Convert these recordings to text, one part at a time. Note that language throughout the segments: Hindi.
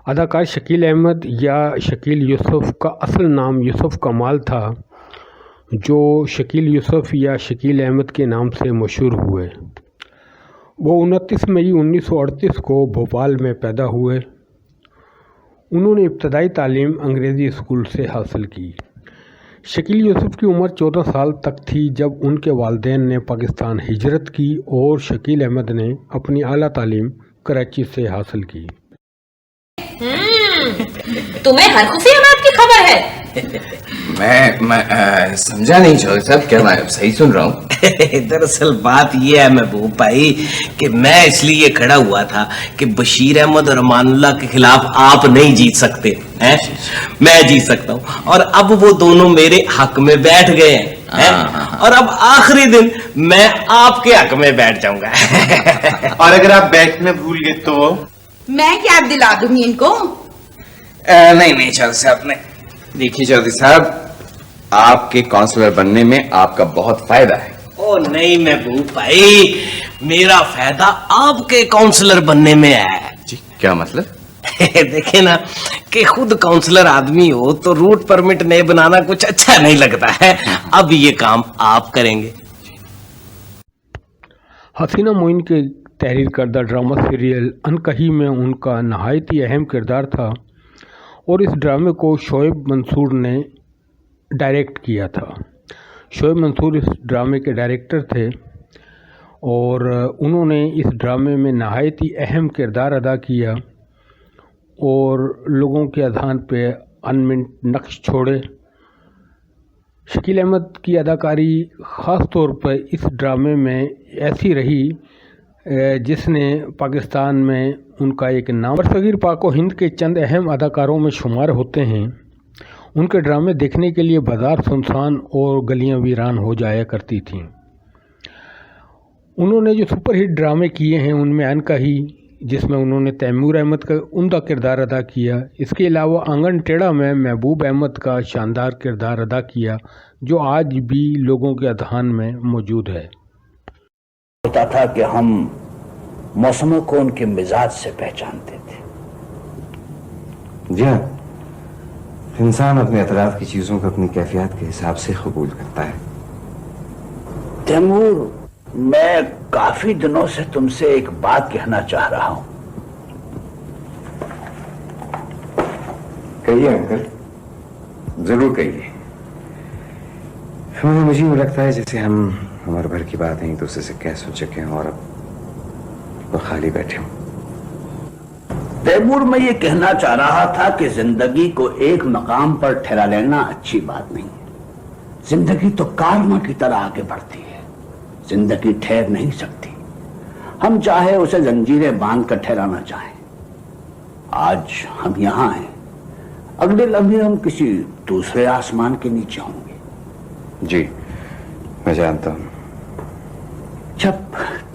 अदाकार शकील अहमद या शकील यूसुफ का असल नाम यूसुफ कमाल था, जो शकील यूसुफ या शकील अहमद के नाम से मशहूर हुए। वो 29 मई 1938 को भोपाल में पैदा हुए। उन्होंने इब्तदाई तालीम अंग्रेज़ी स्कूल से हासिल की। शकील यूसुफ की उम्र 14 साल तक थी जब उनके वालिदैन ने पाकिस्तान हिजरत की और शकील अहमद ने अपनी आला तालीम कराची से हासिल की। तुम्हें हर खुफिया बात की खबर है? मैं समझा नहीं चौधरी साहब, क्या मैं सही सुन रहा हूँ? दरअसल बात यह है महबूब भाई कि मैं इसलिए खड़ा हुआ था कि बशीर अहमद और अमानुल्लाह के खिलाफ आप नहीं जीत सकते हैं, मैं जीत सकता हूँ। और अब वो दोनों मेरे हक में बैठ गए हैं, और अब आखिरी दिन मैं आपके हक में बैठ जाऊंगा। और अगर आप बैठने भूल गए तो? मैं याद दिला दूंगी इनको। नहीं चौधरी साहब, नहीं। देखिए चौधरी साहब, आपके काउंसलर बनने में आपका बहुत फायदा है। ओ नहीं महबूब भाई, मेरा फायदा आपके काउंसलर बनने में है। जी, क्या मतलब? देखे ना कि खुद काउंसलर आदमी हो तो रूट परमिट नहीं बनाना कुछ अच्छा नहीं लगता है। अब ये काम आप करेंगे। हसीना मोइन के तहरीर करदा ड्रामा सीरियल अनकही में उनका नहायत ही अहम किरदार था और इस ड्रामे को शोएब मंसूर ने डायरेक्ट किया था। शोएब मंसूर इस ड्रामे के डायरेक्टर थे और उन्होंने इस ड्रामे में नहायत ही अहम किरदार अदा किया और लोगों के अज़हान पे अनमिंट नक्श छोड़े। शकील अहमद की अदाकारी ख़ास तौर पर इस ड्रामे में ऐसी रही जिसने पाकिस्तान में उनका एक नाम। बरसगीर पाक व हिंद के चंद अहम अदाकारों में शुमार होते हैं। उनके ड्रामे देखने के लिए बाज़ार सुनसान और गलियां वीरान हो जाया करती थीं। उन्होंने जो सुपरहिट ड्रामे किए हैं उनमें अनकही, जिसमें उन्होंने तैमूर अहमद का उम्दा किरदार अदा किया। इसके अलावा आंगन टेढ़ा में महबूब अहमद का शानदार किरदार अदा किया, जो आज भी लोगों के अज़हान में मौजूद है। होता था कि हम मौसमों को उनके मिजाज से पहचानते थे। जी हाँ, इंसान अपने अतराफ की चीजों को अपनी कैफियत के हिसाब से कबूल करता है। तैमूर, मैं काफी दिनों से तुमसे एक बात कहना चाह रहा हूं। कहिए अंकल, जरूर कहिए। मुझे यूँ लगता है जैसे हम उम्र भर की बात नहीं तो उससे कह सुन चुके हैं और अब वो खाली बैठे हों। तैमूर, मैं ये कहना चाह रहा था कि जिंदगी को एक मकाम पर ठहरा लेना अच्छी बात नहीं है। जिंदगी तो कारवां की तरह आगे बढ़ती है। जिंदगी ठहर नहीं सकती। हम चाहे उसे जंजीरें बांध कर ठहराना चाहें। आज हम यहां हैं, अगले लम्हे हम किसी दूसरे आसमान के नीचे होंगे। जी, मैं जानता हूं। जब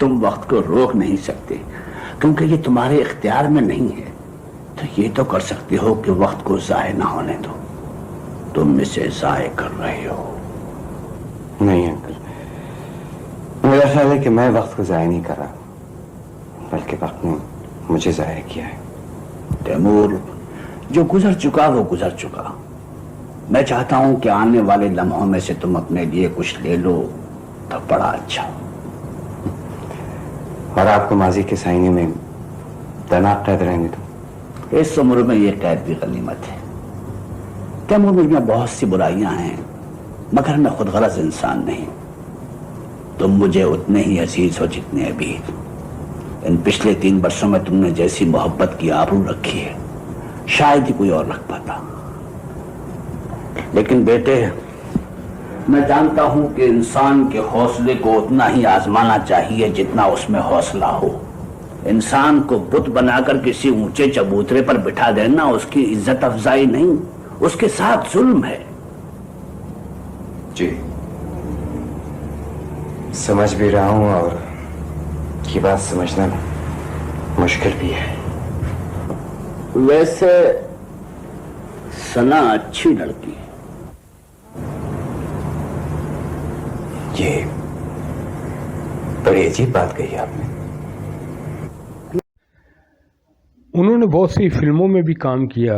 तुम वक्त को रोक नहीं सकते क्योंकि ये तुम्हारे इख्तियार में नहीं है, तो ये तो कर सकते हो कि वक्त को जाए ना होने दो। तुम इसे जाए कर रहे हो। नहीं अंकल, मेरा ख्याल है कि मैं वक्त को जाया नहीं कर रहा, बल्कि वक्त ने मुझे जाया किया है। तैमूर, जो गुजर चुका वो गुजर चुका। मैं चाहता हूं कि आने वाले लम्हों में से तुम अपने लिए कुछ ले लो तो बड़ा अच्छा। और आपको माजी के साइने में तनाक कैद रहेंगे तो? इस उम्र में यह कैद भी गनीमत है। तैमूर, मुझ में बहुत सी बुराइयां हैं, मगर मैं खुद गलत इंसान नहीं। तुम मुझे उतने ही अजीज हो जितने अबीर। इन पिछले 3 वर्षों में तुमने जैसी मोहब्बत की आबरू रखी है, शायद ही कोई और रख पाता। लेकिन बेटे, मैं जानता हूं कि इंसान के हौसले को उतना ही आजमाना चाहिए जितना उसमें हौसला हो। इंसान को बुत बनाकर किसी ऊंचे चबूतरे पर बिठा देना उसकी इज्जत अफजाई नहीं, उसके साथ जुल्म है। जी, समझ भी रहा हूं और ये बात समझना मुश्किल भी है। वैसे सना अच्छी लड़की है। ये बड़ी अजीब बात कही आपने। उन्होंने उन्होंने बहुत सी फिल्मों में भी काम किया,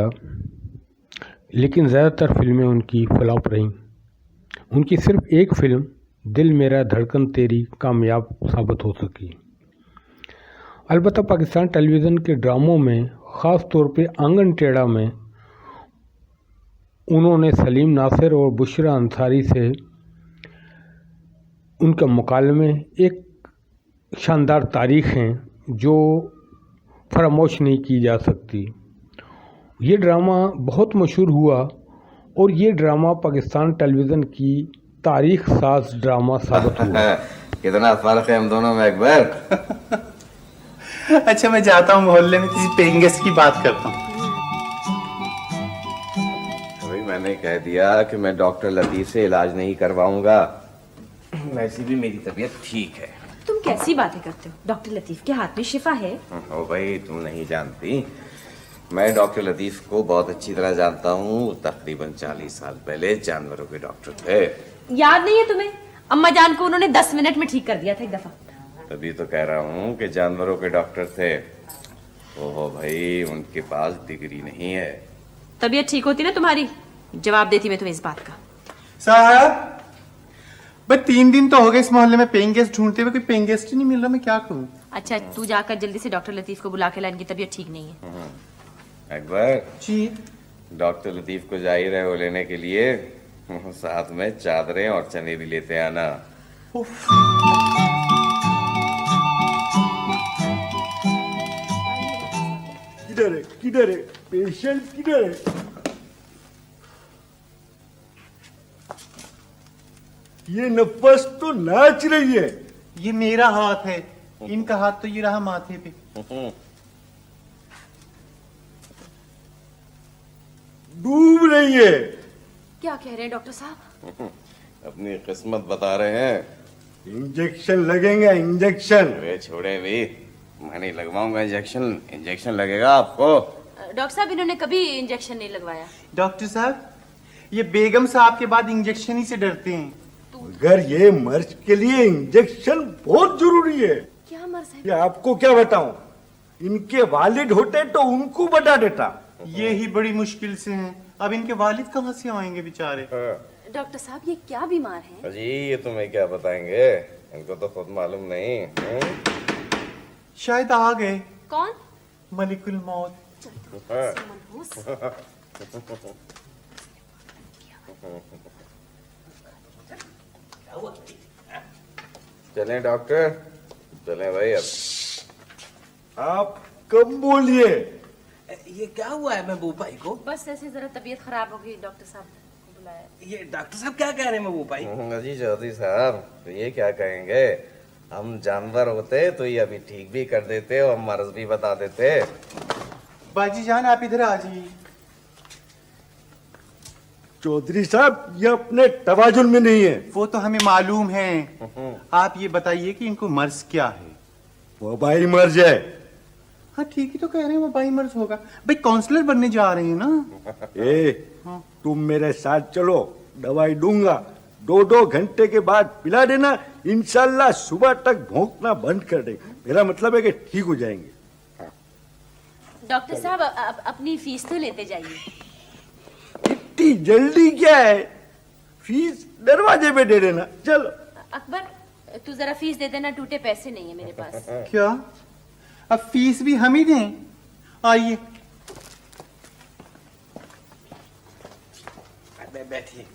लेकिन ज़्यादातर फिल्में उनकी फ्लॉप रहीं। उनकी सिर्फ एक फिल्म दिल मेरा धड़कन तेरी कामयाब साबित हो सकी। अलबत्ता पाकिस्तान टेलीविज़न के ड्रामों में, ख़ास तौर पे आंगन टेढ़ा में, उन्होंने सलीम नासिर और बुशरा अंसारी से उनके मुकालमे एक शानदार तारीख़ हैं जो फरामोश नहीं की जा सकती। ये ड्रामा बहुत मशहूर हुआ और ये ड्रामा पाकिस्तान टेलीविज़न की तारीख साज ड्रामा साबित हुआ। कितना फर्क है हम दोनों में अकबर। अच्छा, मैं जाता हूँ, मोहल्ले में किसी पेइंग गेस्ट की बात करता हूँ। अभी मैंने कह दिया कि मैं डॉक्टर लतीफ़ से इलाज नहीं करवाऊंगा। वैसे भी मेरी तबीयत ठीक है। तुम कैसी बातें करते हो? डॉक्टर लतीफ के हाथ में शिफा है। ओ भाई, तुम नहीं जानती, मैं डॉक्टर लतीफ़ को बहुत अच्छी तरह जानता हूँ। तकरीबन 40 साल पहले जानवरों के डॉक्टर थे। याद नहीं है तुम्हें? अम्मा जान को उन्होंने 10 मिनट में ठीक कर दिया था एक दफा। तभी तो कह रहा हूँ कि जानवरों के डॉक्टर थे। ओहो भाई, उनके पास डिग्री नहीं है। तबीयत ठीक होती ना तुम्हारी, जवाब देती मैं तुम्हें इस बात का। साहब, बस 3 दिन तो हो गए इस मोहल्ले में पेइंग गेस्ट ढूंढते हुए, कोई पेइंग गेस्ट ही नहीं मिल रहा। मैं क्या करूँ? अच्छा, तू जाकर जल्दी से डॉक्टर लतीफ को बुला के ला, इनकी तबीयत ठीक नहीं है। अकबर जी। डॉक्टर लतीफ़ को जा ही रहे हो लेने के लिए, साथ में चादरें और चने भी लेते आना। किधर है पेशेंट, किधर है? ये नफस तो नाच रही है। ये मेरा हाथ है, इनका हाथ तो ये रहा माथे पे। डूब रही है। क्या कह रहे हैं डॉक्टर साहब? अपनी किस्मत बता रहे हैं। इंजेक्शन लगेगा, इंजेक्शन। अरे छोड़े भी, मैं नहीं लगवाऊंगा इंजेक्शन। इंजेक्शन लगेगा आपको। डॉक्टर साहब, इन्होंने कभी इंजेक्शन नहीं लगवाया। डॉक्टर साहब, ये बेगम साहब के बाद इंजेक्शन ही से डरते हैं। मगर ये मर्ज के लिए इंजेक्शन बहुत जरूरी है। क्या मर्ज है? ये आपको क्या बताऊं, इनके वालिद होते तो उनको बता देता। ये ही बड़ी मुश्किल से हैं। अब इनके वालिद कहाँ से आएंगे बेचारे? डॉक्टर साहब, ये क्या बीमार हैं? जी, ये तुम्हें क्या बताएंगे, इनको तो खुद मालूम नहीं। शायद आ गए कौन? मलिकुल मौत। चलें डॉक्टर, चलें भाई। अब आप कम बोलिए। ये क्या हुआ है महबूब भाई को? बस ऐसे जरा तबीयत खराब हो गई, डॉक्टर साहब को बुलाया। ये डॉक्टर साहब क्या कह रहे हैं महबूब भाई? जी चौधरी साहब, तो ये क्या कहेंगे, हम जानवर होते तो ये अभी ठीक भी कर देते और मर्ज भी बता देते। बाजी जान, आप इधर आ जाइए। चौधरी साहब, ये अपने तवाजुन में नहीं है। वो तो हमें मालूम है। आप ये बताइए कि इनको मर्ज क्या है? वबाई मर्ज है। हाँ ठीक ही तो कह रहे हैं, वबाई मर्ज होगा। भाई काउंसलर बनने जा रहे हैं ना। ए, तुम मेरे साथ चलो, दवाई दूंगा। 2-2 घंटे के बाद पिला देना, इंशाल्लाह सुबह तक भौंकना बंद कर देगा। मेरा मतलब है कि ठीक हो जाएंगे। डॉक्टर साहब, अपनी फीस तो लेते जाइए। इतनी जल्दी क्या है, फीस दरवाजे पे दे देना। चलो। अकबर, तू जरा फीस दे देना, टूटे पैसे नहीं है मेरे पास। क्या? अब फीस भी हम ही दें? आइए बैठिए।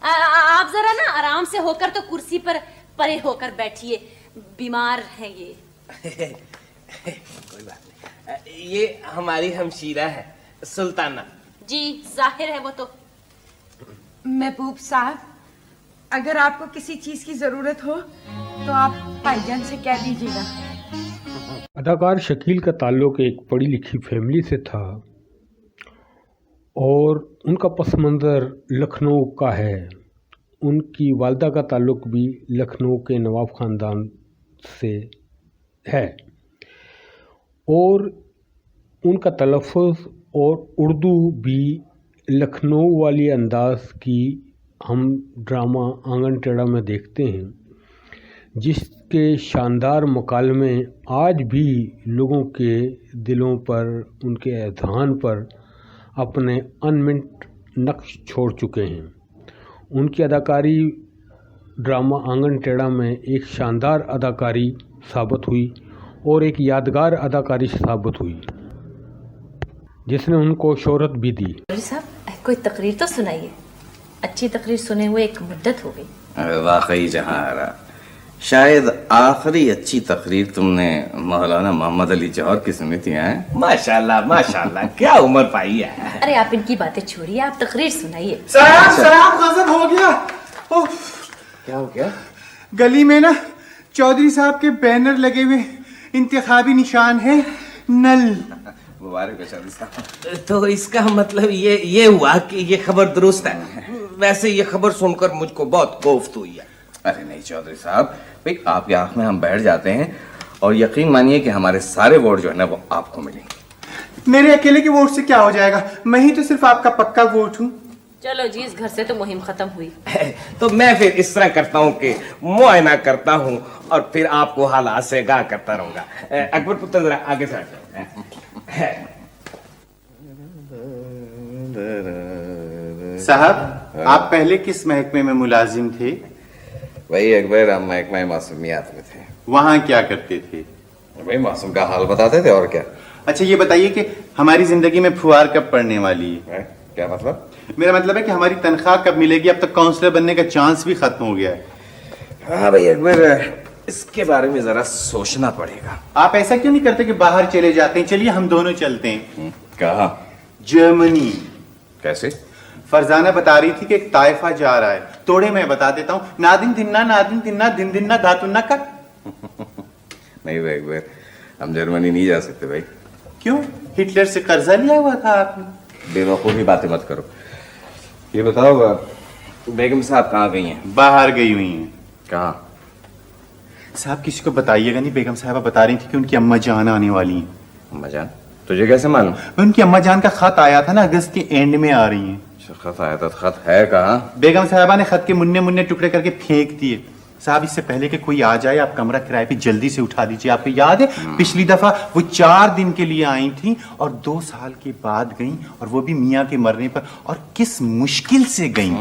आप जरा ना आराम से होकर तो कुर्सी पर परे होकर बैठिए, बीमार हैं ये। कोई बात नहीं। ये हमारी हमशीरा है सुल्ताना। जी, जाहिर है वो तो। महबूब साहब, अगर आपको किसी चीज की जरूरत हो तो आप भाईजान से कह दीजिएगा। अदाकार शकील का ताल्लुक एक पढ़ी लिखी फैमिली से था और उनका पस मंज़र लखनऊ का है। उनकी वालदा का ताल्लुक भी लखनऊ के नवाब ख़ानदान से है और उनका तलफ़्फ़ुज़ और उर्दू भी लखनऊ वाली अंदाज़ की हम ड्रामा आंगन टेढ़ा में देखते हैं। जिसके शानदार मुकालमे आज भी लोगों के दिलों पर, उनके अज़हान पर अपने अनमिट नक्श छोड़ चुके हैं। उनकी अदाकारी ड्रामा आंगन टेढ़ा में एक शानदार अदाकारी साबित हुई और एक यादगार अदाकारी साबित हुई, जिसने उनको शोहरत भी दी। साहब कोई तकरीर तो सुनाइए, अच्छी तकरीर सुने हुए एक मुद्दत हो गई। वाकई जहां शायद आखिरी अच्छी तकरीर तुमने मौलाना मोहम्मद अली जौहर की सुनी थी। हैं? माशाल्लाह माशाल्लाह, क्या उम्र पाई है। अरे आप इनकी बातें छोड़िए, आप तकरीर सुनाइए। सलाम गजब हो गया। ओह, क्या हो गया? गली में ना चौधरी साहब के बैनर लगे हुए, इंतखाबी निशान है नल। मुबारक हो चौधरी साहब। तो इसका मतलब ये हुआ कि ये खबर दुरुस्त है। वैसे ये खबर सुनकर मुझको बहुत कोफ्त हुई है। अरे नहीं चौधरी साहब, भाई आपकी आंख में हम बैठ जाते हैं और यकीन मानिए कि हमारे सारे वोट जो है ना वो आपको मिलेंगे। मेरे अकेले के वोट से क्या हो जाएगा, मैं ही तो सिर्फ आपका पक्का वोट हूँ। चलो जी, इस घर से तो मुहिम खत्म हुई। तो मैं फिर इस तरह करता हूँ कि मुआयना करता हूँ और फिर आपको हालात से आगाह करता रहूंगा। अकबर पुत्र जरा आगे से साहब, आप पहले किस महकमे में मुलाजिम थे? वही अकबर, हम महकमा मासूमियात में थे। वहाँ क्या करते थे? भाई मासूम का हाल बताते थे और क्या। अच्छा ये बताइए कि हमारी जिंदगी में फुहार कब पड़ने वाली है? क्या मतलब? मेरा मतलब है कि हमारी तनख्वाह कब मिलेगी? अब तक काउंसलर बनने का चांस भी खत्म हो गया है। हाँ भाई अकबर, इसके बारे में जरा सोचना पड़ेगा। आप ऐसा क्यों नहीं करते कि बाहर चले जाते हैं? चलिए हम दोनों चलते हैं। कहाँ? जर्मनी। कैसे? फरजाना बता रही थी कि एक ताइफा जा रहा है। तोड़े मैं बता देता हूँ, नादिन दिन्ना दिन दिन्ना धातुन्ना का। नहीं भाई अकबर, हम जर्मनी नहीं जा सकते भाई। क्यों? हिटलर से कर्जा लिया हुआ था आपने? बेवकूफी बातें मत करो। ये बताओ बेगम साहब कहाँ गई हैं? बाहर गई हुई हैं। कहाँ? साहब किसी को बताइएगा नहीं, बेगम साहबा बता रही थी कि उनकी अम्मा जान आने वाली हैं। अम्मा जान? तुझे कैसे मालूम? उनकी अम्मा जान का खत आया था ना, अगस्त के एंड में आ रही हैं। खत आया था? खत है कहाँ? बेगम साहबा ने खत के मुन्ने मुन्ने टुकड़े करके फेंक दिए। साहब इससे पहले कि कोई आ जाए, आप कमरा किराए पे जल्दी से उठा दीजिए। आपको याद है पिछली दफा वो 4 दिन के लिए आई थी और 2 साल के बाद गई, और वो भी मियाँ के मरने पर, और किस मुश्किल से गई।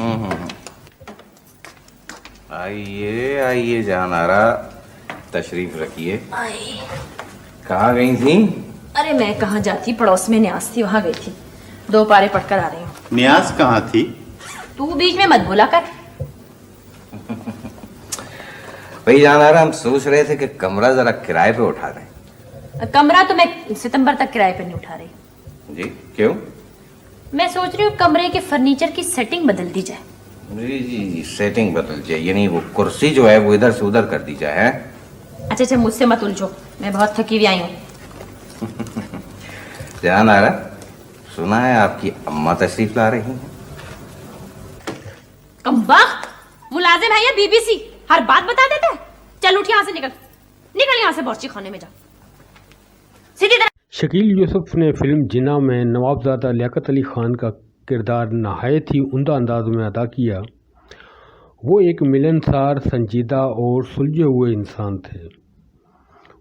आइए आइए जान आ रहा, तशरीफ रखिए। कहाँ गई थी? अरे मैं कहाँ जाती, पड़ोस में न्यास थी, वहां गई थी। 2 पारे पढ़कर आ रही हूँ। न्यास कहाँ थी? तू बीच में मत बोला कर। भाई जान आ रहा, हम सोच रहे थे कि कमरा जरा किराए पे उठा दें। कमरा तो मैं सितंबर तक किराए पे नहीं उठा रही। जी क्यों? मैं सोच रही हूँ कमरे के फर्नीचर की सेटिंग बदल दी जाए। जी जी, सेटिंग बदल जाए, यानी वो कुर्सी जो है वो इधर से उधर कर दी जाए। अच्छा अच्छा, मुझसे मत उलझो, मैं बहुत थकी हुई आई हूँ। जान आ रहा, सुना है आपकी अम्मा तशरीफ ला रही हैं। कमबख्त, मुलाजिम है या बीबीसी, हर बात बता देता है। चल उठ यहाँ से, निकल यहाँ से, बावर्ची खाने में जा सीधी तरह। शकील यूसुफ ने फिल्म जिन्ना में नवाबजादा लियाकत अली ख़ान का किरदार नहायत ही उम्दा अंदाज में अदा किया। वो एक मिलनसार, संजीदा और सुलझे हुए इंसान थे।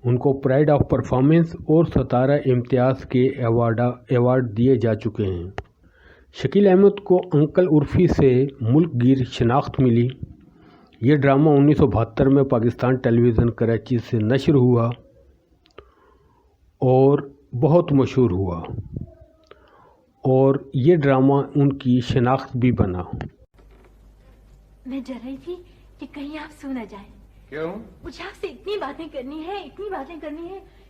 उनको प्राइड ऑफ परफॉर्मेंस और सितारा इम्तियाज़ के अवार्ड दिए जा चुके हैं। शकील अहमद को अंकल उर्फ़ी से मुल्क गिर शनाख्त मिली। ये ड्रामा 1972 में पाकिस्तान टेलीविज़न कराची से नश्र हुआ और बहुत मशहूर हुआ, और ये ड्रामा उनकी शनाख्त भी बना। मैं डर रही थी कि कहीं आप सो न जाएं। क्यों? मुझे आपसे इतनी बातें करनी है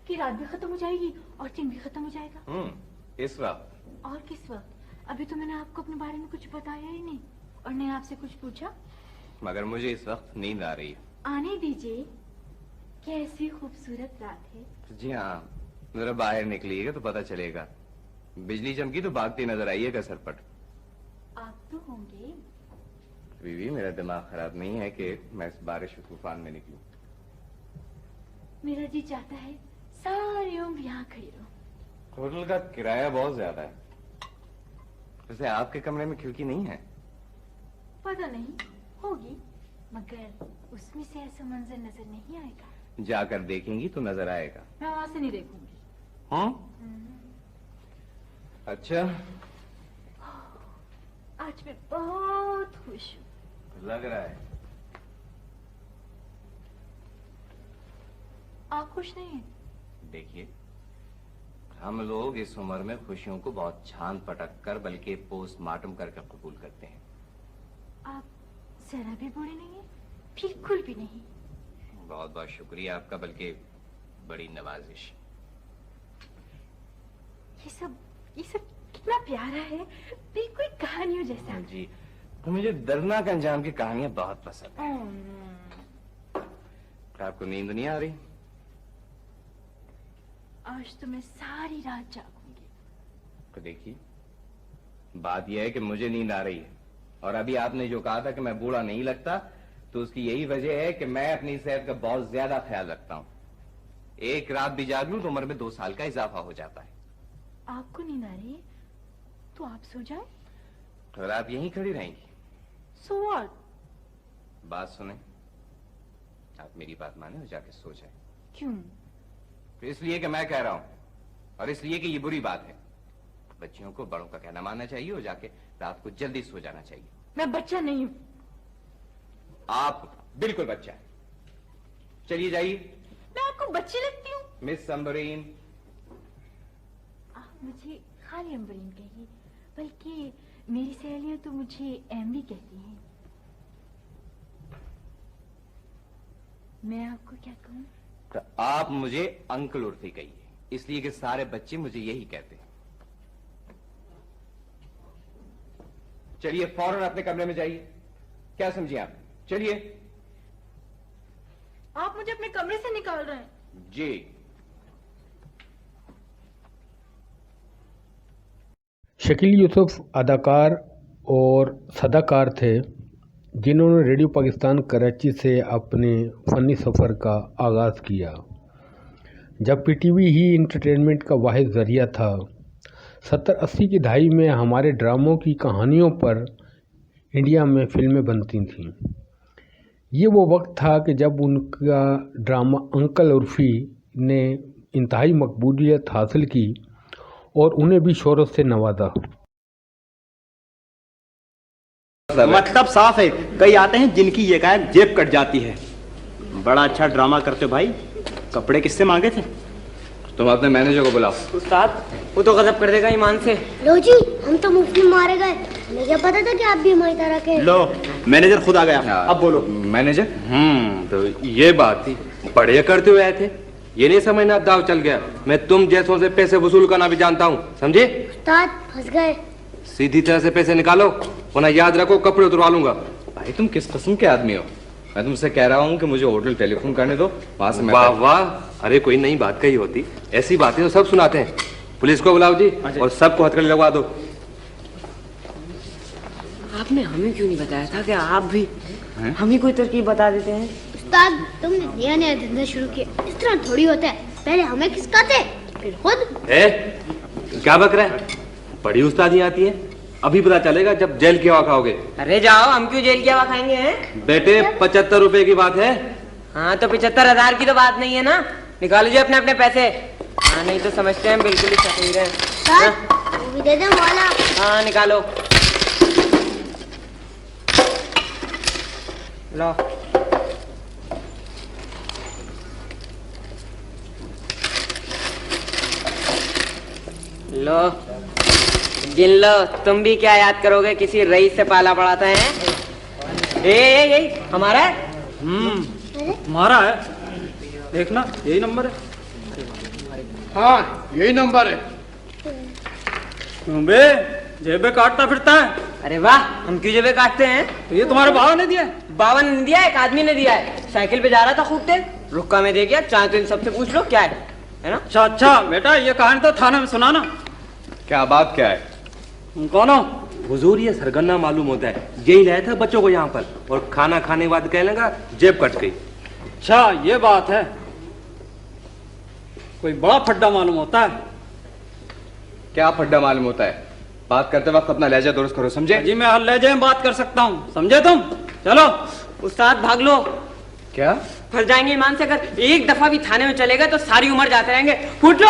कि रात भी खत्म हो जाएगी और दिन भी खत्म हो जाएगा। इस वक्त? और किस वक्त? अभी तो मैंने आपको अपने बारे में कुछ बताया ही नहीं, और नहीं आपसे कुछ पूछा। मगर मुझे इस वक्त नींद आ रही है। आने दीजिए, कैसी खूबसूरत रात है। जी हाँ, जरा बाहर निकलिएगा तो पता चलेगा। बिजली चमकी तो भागती नजर आइएगा सरपट। आप तो होंगे। बीवी, मेरा दिमाग खराब नहीं है कि मैं इस बारिश और तूफान में निकलूं। मेरा जी चाहता है सारी उम्र यहाँ खड़ी रहूं। होटल का किराया बहुत ज्यादा है। वैसे आपके कमरे में खिड़की नहीं है? पता नहीं, होगी। मगर उसमें से ऐसा मंजर नजर नहीं आएगा। जाकर देखेंगी तो नजर आएगा। मैं वहां से नहीं देखूंगी। हाँ? अच्छा, आज मैं बहुत खुश हूँ। लग रहा है। आप खुश नहीं हैं? देखिए, हम लोग इस उम्र में खुशियों को बहुत छान पटक कर बल्कि पोस्टमार्टम करके कबूल करते हैं। आप जरा भी बूढ़े नहीं हैं, बिल्कुल भी नहीं। बहुत बहुत शुक्रिया आपका, बल्कि बड़ी नवाजिश। ये सब कितना प्यारा है, बिल्कुल कहानियों जैसा। जी, तो मुझे दर्दनाक अंजाम की कहानियां बहुत पसंद है। आपको नींद नहीं आ रही? आज तो मैं सारी रात जागूंगी। तो देखिए, बात यह है कि मुझे नींद आ रही है, और अभी आपने जो कहा था कि मैं बूढ़ा नहीं लगता, तो उसकी यही वजह है कि मैं अपनी सेहत का बहुत ज्यादा ख्याल रखता हूँ। एक रात भी जाग लूं तो उम्र में 2 साल का इजाफा हो जाता है। आपको नींद आ रही है तो आप सो जाए। तो आप यहीं खड़ी रहेंगी? So what? बात सुने, आप मेरी बात माने और जाके सो जाए। क्यों? तो इसलिए कि मैं कह रहा हूं, और इसलिए कि ये बुरी बात है। बच्चियों को बड़ों का कहना मानना चाहिए और जाके रात को जल्दी सो जाना चाहिए। मैं बच्चा नहीं हूं। आप बिल्कुल बच्चा है। चलिए जाइए। मैं आपको बच्ची लगती हूँ? मिस अम्बरीन। आप मुझे खाली अम्बरीन कहिए, बल्कि मेरी सहेलियां तो मुझे एम्बी कहती हैं। मैं आपको क्या कहूँ? तो आप मुझे अंकल उर्फी कहिए, इसलिए कि सारे बच्चे मुझे यही कहते हैं। चलिए फौरन अपने कमरे में जाइए। क्या समझिए आप? चलिए। आप मुझे अपने कमरे से निकाल रहे हैं? जी। शकील यूसुफ अदाकार और सदाकार थे जिन्होंने रेडियो पाकिस्तान कराची से अपने फ़नी सफ़र का आगाज़ किया, जब पीटीवी ही इंटरटेनमेंट का वाहिद ज़रिया था। 70-80 की दहाई में हमारे ड्रामों की कहानियों पर इंडिया में फिल्में बनती थीं। ये वो वक्त था कि जब उनका ड्रामा अंकल उर्फी ने इंतहाई मकबूलियत हासिल की और उन्हें भी शोहरत से नवाजा। मतलब साफ है, कई आते हैं जिनकी ये गायब जेब कट जाती है। बड़ा अच्छा ड्रामा करते हो भाई। कपड़े किससे मांगे थे? तुम अपने मैनेजर को बुलाओ। उस्ताद, वो तो गजब कर देगा ईमान से। लो जी, हम तो मुफ्त में मारे गए। हमें क्या पता था कि आप भी हमारी तरह के। लो, मैनेजर खुद आ गया। अब बोलो। मैनेजर? तो ये बात थी, पढ़े करते हुए आए थे, ये नहीं समझना दाव चल गया। मैं तुम जैसों से पैसे वसूल करना भी जानता हूँ, समझे? उस्ताद फंस गए। सीधी तरह से पैसे निकालो, वरना याद रखो कपड़े उतरवा लूंगा। भाई तुम किस किस्म के आदमी हो? मैं तुमसे कह रहा हूँ कि मुझे होटल टेलीफोन करने दो, वहां से मैं। वाह वाह, अरे कोई नई बात कही होती, ऐसी बातें तो सब सुनाते हैं। पुलिस को बुलाओ जी और सबको हथकड़ी लगवा दो। आपने हमें क्यों नहीं बताया था कि आप भी हम ही कोई तरकीब बता देते हैं? उस्ताद, तुमने नया नया धंधा शुरू किया, इस तरह थोड़ी होता है। पहले हमें खिसकाते, फिर खुद। क्या बक रहा है? बड़ी उस्तादी आती है, अभी पता चलेगा जब जेल की हवा खाओगे। अरे जाओ, हम क्यों जेल की हवा खाएंगे हैं? बेटे 75 रुपए की बात है। हाँ तो 75,000 की तो बात नहीं है ना। निकालो जी अपने अपने पैसे। हाँ नहीं तो समझते हैं बिल्कुल ही शकीर हैं। वो भी दे दे वाला। हाँ निकालो। लो लो, गिन लो। तुम भी क्या याद करोगे, किसी रईस से पाला पड़ाता है। ए, हमारा है। हमारा है, देखना यही नंबर है। हाँ यही नंबर है। बे जेबे काटता फिरता है। अरे वाह, हम क्यों जेबे काटते हैं? तो ये तुम्हारे बाबा ने दिया? बाबा ने दिया, एक आदमी ने दिया है। साइकिल पे जा रहा था खूब तेज, रुक्का में दे गया। चाहे तो इन सबसे पूछ लो क्या है ना। अच्छा अच्छा बेटा, ये कहानी तो थाने में सुनाना। क्या बात क्या है? कौन हो? हुजूर ये सरगना मालूम होता है, यही लाया था बच्चों को यहाँ पर, और खाना खाने के बाद कहने लगा जेब कट गई। अच्छा ये बात है, कोई बड़ा फड्डा मालूम होता है। क्या फड्डा मालूम होता है? बात करते वक्त अपना लहजा दुरुस्त करो, समझे? जी मैं हर लहजे में बात कर सकता हूँ, समझे तुम? चलो उस्ताद भाग लो। क्या? फंस जाएंगे ईमान से। अगर एक दफा भी थाने में चले गए तो सारी उम्र जाते रहेंगे। फूट लो।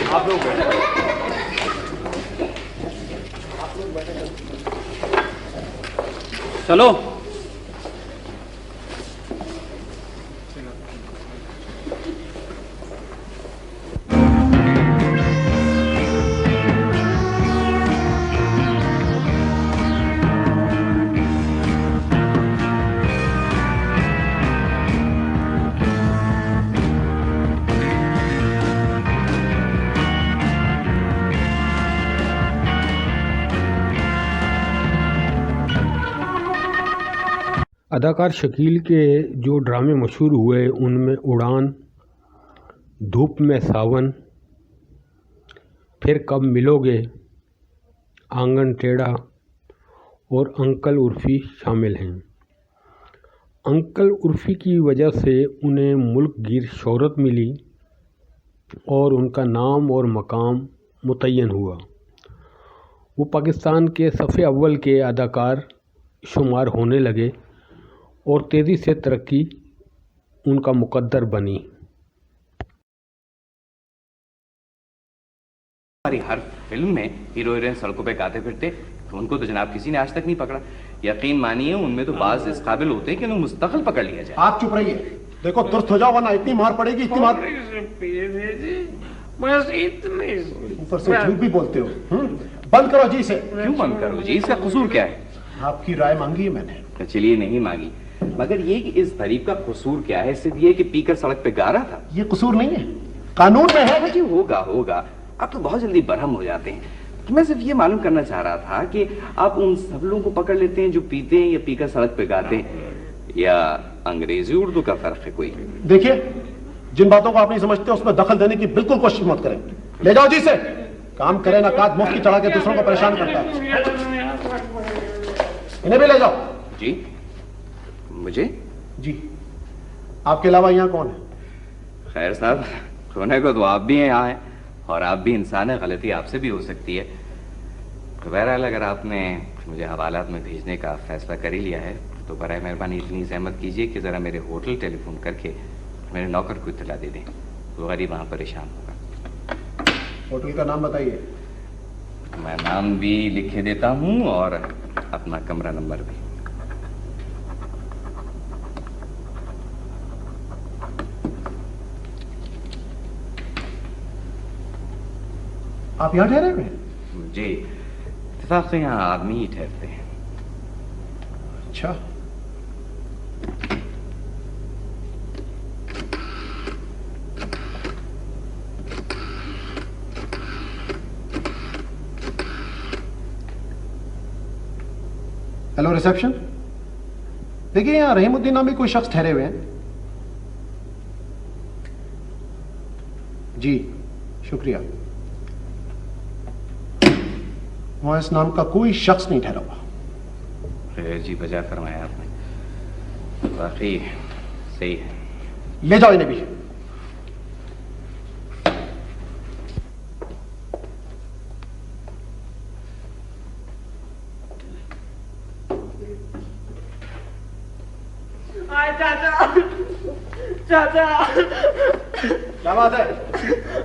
आप लोग चलो। अदाकार शकील के जो ड्रामे मशहूर हुए उनमें उड़ान, धूप में सावन, फिर कब मिलोगे, आंगन टेढ़ा और अंकल उर्फी शामिल हैं। अंकल उर्फी की वजह से उन्हें मुल्क गिर शोहरत मिली और उनका नाम और मकाम मुतय्यन हुआ। वो पाकिस्तान के सफ़े अव्वल के अदाकार शुमार होने लगे और तेज़ी से तरक्की उनका मुकद्दर बनी। हमारी हर फिल्म में हीरो हीरोइन सड़कों पे गाते फिरते, तो उनको तो जनाब किसी ने आज तक नहीं पकड़ा। यकीन मानिए उनमें तो बाज इस काबिल होते हैं कि उन्हें मुस्तकिल पकड़ लिया जाए। आप चुप रहिए, देखो दुरुस्त हो जाओ वरना इतनी मार पड़ेगी, इतनी मार। ऊपर से झूठ भी बोलते हो। बंद करो जी से। क्यों बंद करो जी? इसका कसूर क्या है? आपकी राय मांगी है मैंने। चलिए नहीं मांगी, मगर ये कि इस गरीब का कसूर क्या है? सिर्फ ये कि पीकर सड़क पे गा रहा था। ये कसूर नहीं है, कानून में है। जी होगा होगा, आप तो बहुत जल्दी बरहम हो जाते हैं। तो मैं सिर्फ ये मालूम करना चाह रहा था कि आप उन सब लोगों को पकड़ लेते हैं जो पीते हैं या पीकर सड़क पे गाते हैं, या अंग्रेजी उर्दू का फर्क है कोई? देखिए, जिन बातों को आप नहीं समझते उसमें दखल देने की बिल्कुल कोशिश मत करें। ले जाओ जी से। काम करे ना काज मुफ्त की चढ़ा के दूसरों को परेशान करता है। इन्हें भी ले जाओ। जी मुझे? जी। आपके अलावा यहाँ कौन है? खैर साहब, होने को तो आप भी हैं यहाँ हैं, और आप भी इंसान है, गलती आपसे भी हो सकती है। तो बहरहाल अगर आपने मुझे हवालात में भेजने का फैसला कर ही लिया है तो बराए मेहरबानी इतनी सहमत कीजिए कि ज़रा मेरे होटल टेलीफोन करके मेरे नौकर को इत्तला दे दें। वो गरीब वहाँ परेशान होगा। होटल का नाम बताइए। मैं नाम भी लिखे देता हूँ और अपना कमरा नंबर भी। आप यहाँ ठहरे हुए हैं? जी, इत्तेफाक से यहाँ आदमी ही ठहरते हैं। अच्छा। Hello reception. देखिए यहाँ रहीमुद्दीन नामी कोई शख्स ठहरे हुए हैं। जी शुक्रिया। वहां इस नाम का कोई शख्स नहीं ठहरा हुआ। जी बजा फरमाया आपने, वाकई सही है। ले जाओ इन्हें भी। चाचा क्या बात है?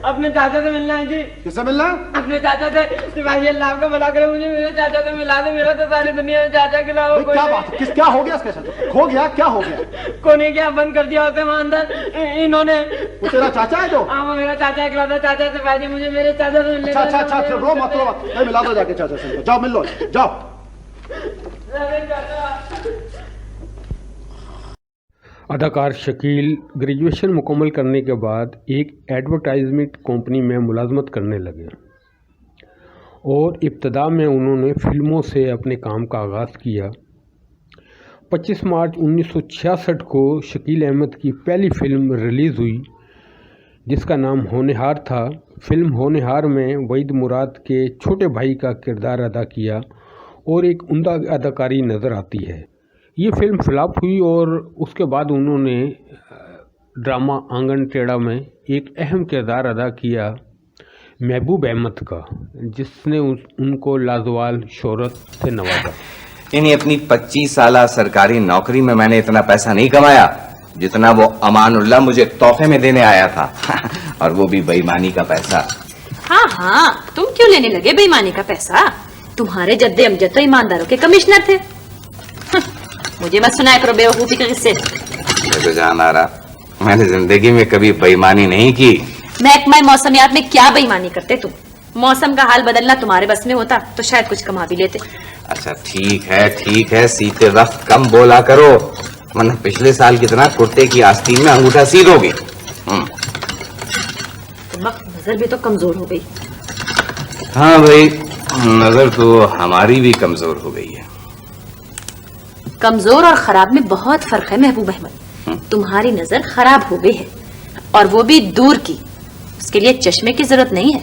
अपने चाचा से मिलना है जी। किससे मिलना? अपने चाचा से। सिपाही अल्लाह आपका भला करे, मुझे मेरे चाचा से मिला दे। मेरा तो सारी दुनिया में चाचा के अलावा कोई क्या बात? क्या हो गया इसके साथ? खो गया? क्या हो गया? कोने क्या बंद कर दिया होते वहां अंदर इन्होंने। वो तेरा चाचा है जो? हाँ वो मेरा चाचा इकलौता चाचा। सिपाही जी मुझे मेरे चाचा से मिलने। अच्छा रो मत रो मत। मिला दो जाके चाचा से। जाओ मिल लो, जाओ। अदाकार शकील ग्रेजुएशन मुकम्मल करने के बाद एक एडवर्टाइजमेंट कंपनी में मुलाजमत करने लगे और इब्तदा में उन्होंने फिल्मों से अपने काम का आगाज़ किया। 25 मार्च 1966 को शकील अहमद की पहली फिल्म रिलीज़ हुई जिसका नाम होनहार था। फिल्म होनहार में वहीद मुराद के छोटे भाई का किरदार अदा किया और एक उम्दा अदाकारी नज़र आती है। ये फिल्म फ्लॉप हुई और उसके बाद उन्होंने ड्रामा आंगन टेढ़ा में एक अहम किरदार अदा किया महबूब अहमद का, जिसने उनको लाजवाल शोहरत से नवाजा। यानी अपनी 25 साल सरकारी नौकरी में मैंने इतना पैसा नहीं कमाया जितना वो अमानुल्लाह मुझे तोहफे में देने आया था। और वो भी बेईमानी का पैसा। हाँ हाँ, तुम क्यों लेने लगे बेईमानी का पैसा? तुम्हारे जद्दे अमजद तो ईमानदारों के कमिश्नर थे। मुझे मत सुनाया करो बेवकूफी के किस्से। तो जान आ रहा, मैंने जिंदगी में कभी बेईमानी नहीं की। महकमा मौसमियात में क्या बेईमानी करते तुम? मौसम का हाल बदलना तुम्हारे बस में होता तो शायद कुछ कमा भी लेते। अच्छा ठीक है, सीते वक्त कम बोला करो, वरना पिछले साल कितना कुर्ते की आस्तीन में अंगूठा सी दोगे। नजर भी तो कमजोर हो गई। हाँ भाई, नजर तो हमारी भी कमजोर हो गई है। कमजोर और खराब में बहुत फर्क है महबूब अहमद। तुम्हारी नजर खराब हो गई है, और वो भी दूर की। उसके लिए चश्मे की जरूरत नहीं है।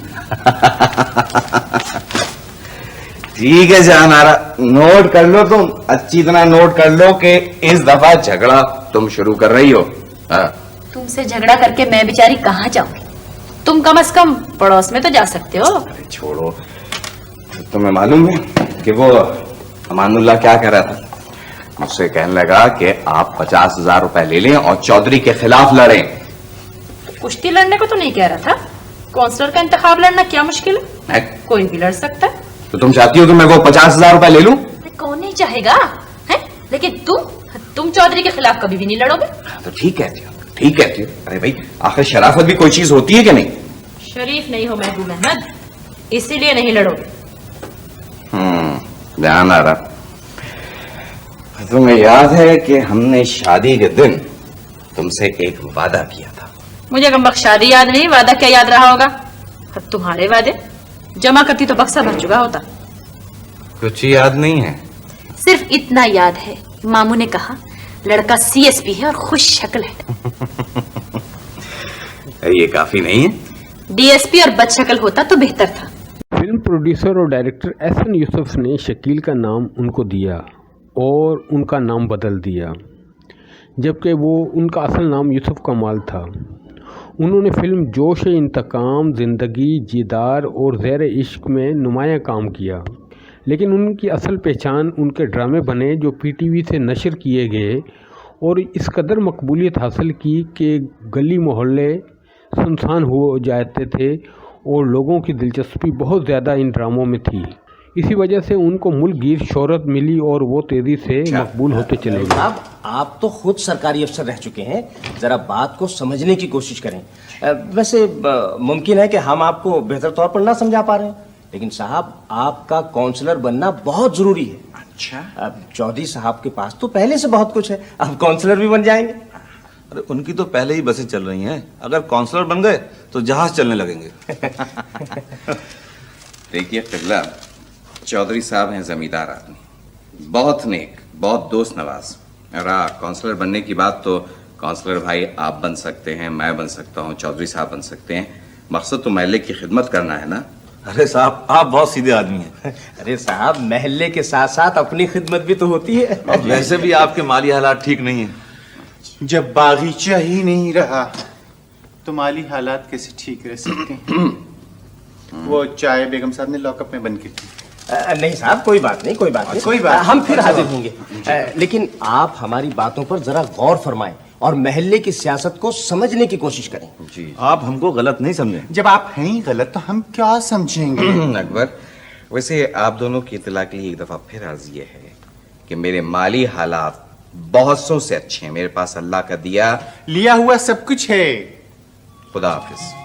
ठीक है जान आ रहा, नोट कर लो तुम, अच्छी तरह नोट कर लो कि इस दफा झगड़ा तुम शुरू कर रही हो। तुमसे झगड़ा करके मैं बेचारी कहाँ जाऊंगी? तुम कम से कम पड़ोस में तो जा सकते हो। अरे छोड़ो, तुम्हें मालूम है कि वो अमानुल्लाह क्या कह रहा था? मुझसे कहने लगा कि आप 50,000 रुपए ले लें और चौधरी के खिलाफ लड़ें। कुश्ती लड़ने को तो नहीं कह रहा था। काउंसलर का इंतखाब लड़ना क्या मुश्किल है? कोई भी लड़ सकता है। तो तुम चाहती हो कि मैं वो 50,000 रुपए ले लूं? कौन नहीं चाहेगा है? लेकिन तुम चौधरी के खिलाफ कभी भी नहीं लड़ोगे। तो ठीक कहती हो। अरे भाई, आखिर शराफत भी कोई चीज होती है कि नहीं? शरीफ नहीं हो महबूब अहमद, इसीलिए नहीं लड़ोगे। ध्यान आ रहा। तुम्हें याद है कि हमने शादी के दिन तुमसे एक वादा किया था? मुझे कम शादी याद नहीं, वादा क्या याद रहा होगा? अब तुम्हारे वादे जमा करती तो बक्सा भर चुका होता। कुछ याद नहीं है? सिर्फ इतना याद है, मामू ने कहा लड़का CSP है और खुश शक्ल है। ये काफी नहीं है? DSP और बदशक्ल होता तो बेहतर था। फिल्म प्रोड्यूसर और डायरेक्टर एहसन यूसुफ ने शकील का नाम उनको दिया और उनका नाम बदल दिया, जबकि वो उनका असल नाम यूसुफ कमाल था। उन्होंने फिल्म जोश इंतकाम, जिंदगी, जीदार और ज़ेर इश्क में नुमाया काम किया, लेकिन उनकी असल पहचान उनके ड्रामे बने जो PTV से नशर किए गए और इस कदर मकबूलियत हासिल की कि गली मोहल्ले सुनसान हो जाते थे और लोगों की दिलचस्पी बहुत ज़्यादा इन ड्रामों में थी। इसी वजह से उनको मुल्क गिर शोहरत मिली और वो तेज़ी से मकबूल होते चले गए। आप तो खुद सरकारी अफसर रह चुके हैं, जरा बात को समझने की कोशिश करें। वैसे मुमकिन है कि हम आपको बेहतर तौर पर ना समझा पा रहे हैं, लेकिन साहब आपका काउंसलर बनना बहुत जरूरी है। अच्छा, अब चौधरी साहब के पास तो पहले से बहुत कुछ है, अब काउंसलर भी बन जाएंगे। अरे उनकी तो पहले ही बसें चल रही हैं, अगर काउंसलर बन गए तो जहाज चलने लगेंगे। देखिए किबला, चौधरी साहब हैं जमींदार आदमी, बहुत नेक, बहुत दोस्त नवाज। और काउंसलर बनने की बात तो काउंसलर भाई आप बन सकते हैं, मैं बन सकता हूँ, चौधरी साहब बन सकते हैं। मकसद तो महल्ले की खिदमत करना है ना। अरे साहब, आप बहुत सीधे आदमी हैं। अरे साहब, महल्ले के साथ साथ अपनी खिदमत भी तो होती है। वैसे भी आपके माली हालात ठीक नहीं है। जब बागीचा ही नहीं रहा तो माली हालात कैसे ठीक रह सकते हैं? वो चाय बेगम साहब ने लॉकअप में बंद की थी। नहीं साहब, कोई बात नहीं, कोई बात नहीं, कोई बात हम फिर हाजिर होंगे। लेकिन आप हमारी बातों पर जरा गौर फरमाएं और महल्ले की सियासत को समझने की कोशिश करें। जी, आप हमको गलत नहीं समझें। जब आप हैं ही गलत तो हम क्या समझेंगे? अकबर, वैसे आप दोनों की इत्तला के लिए एक दफा फिर अर्ज ये है कि मेरे माली हालात बहुत सौ से अच्छे हैं। मेरे पास अल्लाह का दिया लिया हुआ सब कुछ है। खुदा हाफिज।